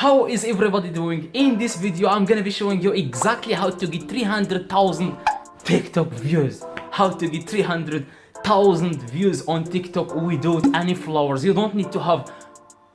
How is everybody doing? In this video I'm gonna be showing you exactly how to get 300,000 TikTok views. How to get 300,000 views on TikTok without any followers. You don't need to have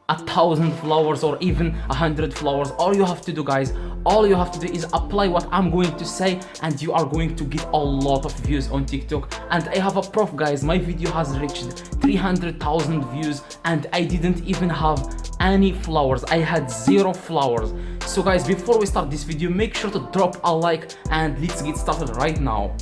1,000 followers or even 100 followers. All you have to do, guys, all you have to do is apply what I'm going to say and you are going to get a lot of views on TikTok. And I have a proof, guys. My video has reached 300,000 views and I didn't even have any followers. I had 0 followers. So guys, before we start this video, make sure to drop a like and let's get started right now.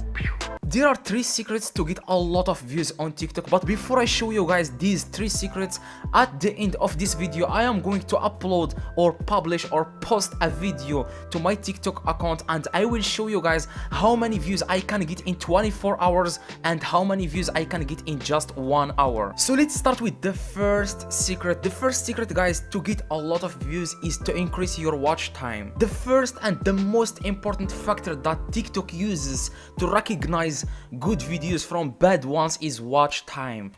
There are 3 secrets to get a lot of views on TikTok, but before I show you guys these 3 secrets, at the end of this video I am going to upload or publish or post a video to my TikTok account and I will show you guys how many views I can get in 24 hours and how many views I can get in just 1 hour. So let's start with the first secret. The first secret, guys, to get a lot of views is to increase your watch time. The first and the most important factor that TikTok uses to recognize good videos from bad ones is watch time.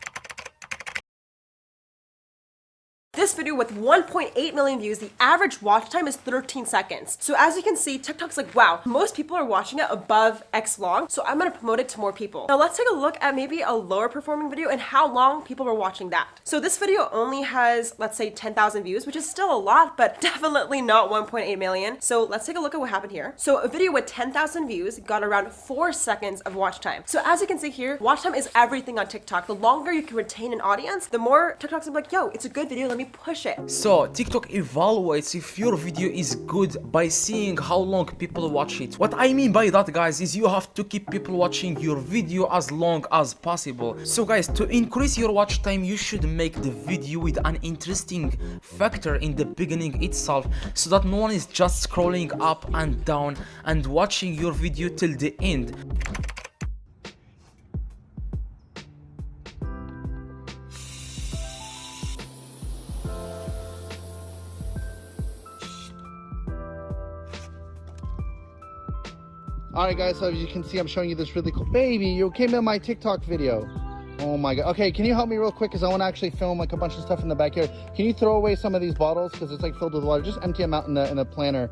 This video with 1.8 million views, the average watch time is 13 seconds. So as you can see, TikTok's like, wow, most people are watching it above X long, so I'm gonna promote it to more people. Now let's take a look at maybe a lower performing video and how long people were watching that. So this video only has, let's say, 10,000 views, which is still a lot, but definitely not 1.8 million. So let's take a look at what happened here. So a video with 10,000 views got around 4 seconds of watch time. So as you can see here, watch time is everything on TikTok. The longer you can retain an audience, the more TikTok's gonna be like, yo, it's a good video, let me push it. So TikTok evaluates if your video is good by seeing how long people watch it. What I mean by that, guys, is you have to keep people watching your video as long as possible. So guys, to increase your watch time, you should make the video with an interesting factor in the beginning itself, so that no one is just scrolling up and down and watching your video till the end. Alright guys, so as you can see, I'm showing you this really cool baby. You came in my TikTok video. Oh my god. Okay, can you help me real quick, because I want to actually film like a bunch of stuff in the backyard. Can you throw away some of these bottles, because it's like filled with water? Just empty them out in a planner,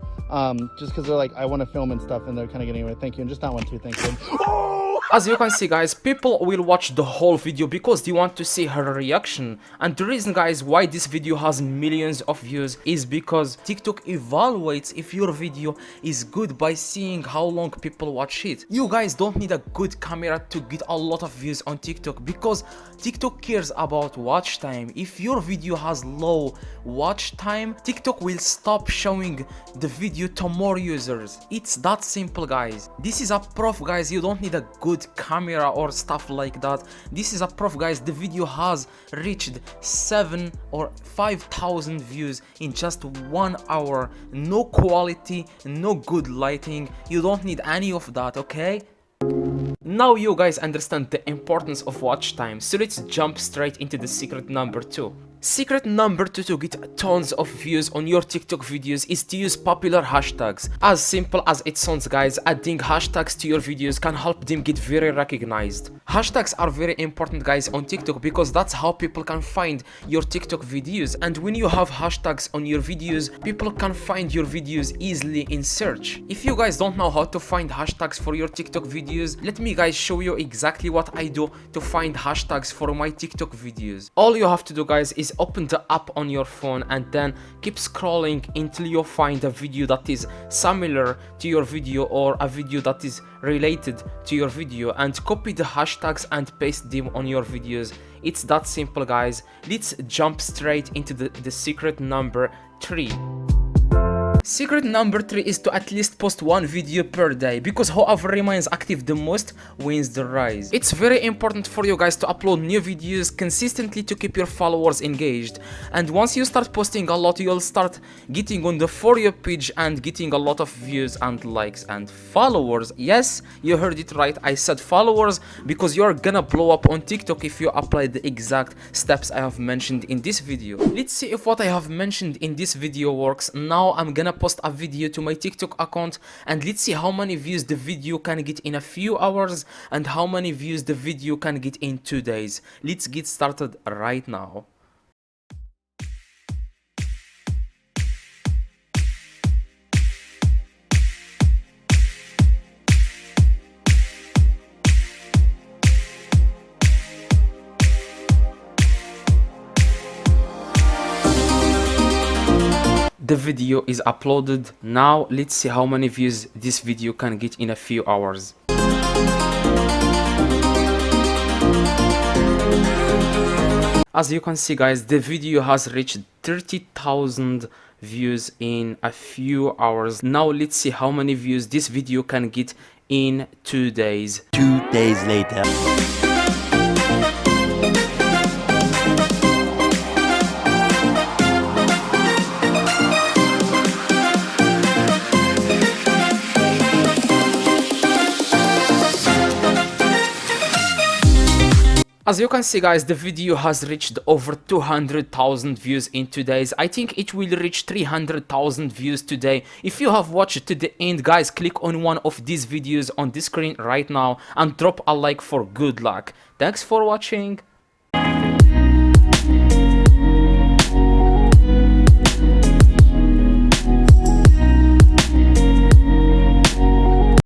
just because they're like, I want to film and stuff and they're kind of getting away. Thank you. And just that one too, thank you. Oh! As you can see, guys, people will watch the whole video because they want to see her reaction. And the reason, guys, why this video has millions of views is because TikTok evaluates if your video is good by seeing how long people watch it. You guys don't need a good camera to get a lot of views on TikTok, because TikTok cares about watch time. If your video has low watch time, TikTok will stop showing the video to more users. It's that simple, guys. This is a proof, guys. You don't need a good camera or stuff like that. This is a proof, guys. The video has reached 7 or 5,000 views in just 1 hour. No quality, no good lighting. You don't need any of that, okay? Now you guys understand the importance of watch time, so let's jump straight into the secret number 2. Secret number 2 to get tons of views on your TikTok videos is to use popular hashtags. As simple as it sounds, guys, adding hashtags to your videos can help them get very recognized. Hashtags are very important, guys, on TikTok, because that's how people can find your TikTok videos. And when you have hashtags on your videos, people can find your videos easily in search. If you guys don't know how to find hashtags for your TikTok videos, let me guys show you exactly what I do to find hashtags for my TikTok videos. All you have to do, guys, is open the app on your phone and then keep scrolling until you find a video that is similar to your video or a video that is related to your video, and copy the hashtags and paste them on your videos. It's that simple, guys. Let's jump straight into the secret number 3. Secret number 3 is to at least post 1 video per day, because whoever remains active the most wins the race. It's very important for you guys to upload new videos consistently to keep your followers engaged, and once you start posting a lot, you'll start getting on the For You page and getting a lot of views and likes and followers. Yes, you heard it right, I said followers, because you're gonna blow up on TikTok if you apply the exact steps I have mentioned in this video. Let's see if what I have mentioned in this video works. Now I'm gonna post a video to my TikTok account and let's see how many views the video can get in a few hours and how many views the video can get in 2 days. Let's get started right now. the video is uploaded. Now let's see how many views this video can get in a few hours. As you can see guys, the video has reached 30,000 views in a few hours. Now let's see how many views this video can get in 2 days. 2 days later. As you can see guys, the video has reached over 200,000 views in 2 days. I think it will reach 300,000 views today. If you have watched to the end guys, click on one of these videos on the screen right now and drop a like for good luck. Thanks for watching.